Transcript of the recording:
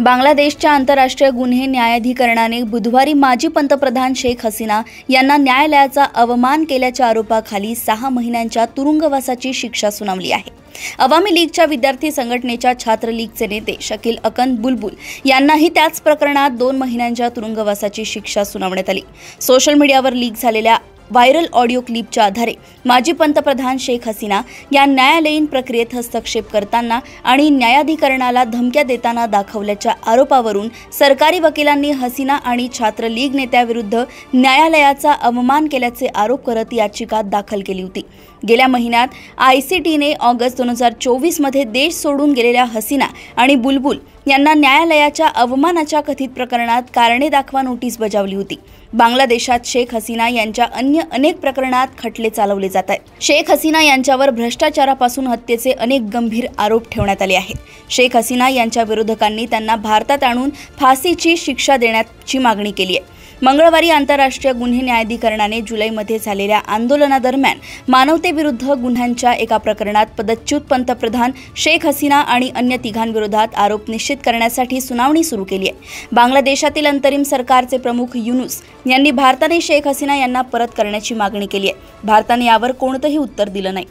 बांगलादेशच्या आंतरराष्ट्रीय गुन्हे न्यायाधिकरणाने बुधवारी माजी पंतप्रधान शेख हसीना यांना न्यायालयाचा अवमान केल्याच्या आरोपाखाली 6 महिन्यांच्या तुरुंगवासाची शिक्षा सुनावली आहे। अवामी लीगच्या विद्यार्थी संघटनेच्या छात्र लीगचे नेते शकील अकन बुलबुल यांनाही त्याच प्रकरणात 2 महिन्यांच्या तुरुंगवासाची शिक्षा सुनावण्यात आली। सोशल मीडियावर लीक झालेल्या व्हायरल ऑडिओ क्लिपच्या आधारे माजी पंतप्रधान शेख हसीना या न्यायालयीन प्रक्रियेत हस्तक्षेप करताना आणि न्यायाधिकरणाला धमक्या देताना दाखवल्याच्या आरोपावरून सरकारी वकिलांनी हसीना आणि छात्र लीग नेत्याविरुद्ध न्यायालयाचा अवमान केल्याचे आरोप करत याचिका दाखल केली होती। गेल्या महिन्यात ICTने ऑगस्ट 2024 मध्ये देश सोडून गेलेल्या हसीना आणि बुलबुल यांना न्यायालयाच्या अवमानाच्या कथित प्रकरणात कारणे दाखवा नोटीस बजावली होती। बांगलादेशात शेख हसीना यांच्या अन्य अनेक प्रकरणात खटले चालवले जात आहेत। शेख हसीना यांच्यावर भ्रष्टाचारापासून हत्येचे अनेक गंभीर आरोप ठेवण्यात आले आहेत। शेख हसीना यांच्या विरोधकांनी त्यांना भारतात आणून फाशीची शिक्षा देण्याची मागणी केली आहे। मंगळवारी आंतरराष्ट्रीय गुन्हे न्यायाधिकरणाने जुलैमध्ये झालेल्या आंदोलनादरम्यान मानवतेविरुद्ध गुन्ह्यांच्या एका प्रकरणात पदच्युत पंतप्रधान शेख हसीना आणि अन्य तिघांविरोधात आरोप निश्चित करण्यासाठी सुनावणी सुरू केली आहे। बांगलादेशातील अंतरिम सरकारचे प्रमुख युनुस यांनी भारताने शेख हसीना यांना परत करण्याची मागणी केली आहे। भारताने यावर कोणतेही उत्तर दिलं नाही।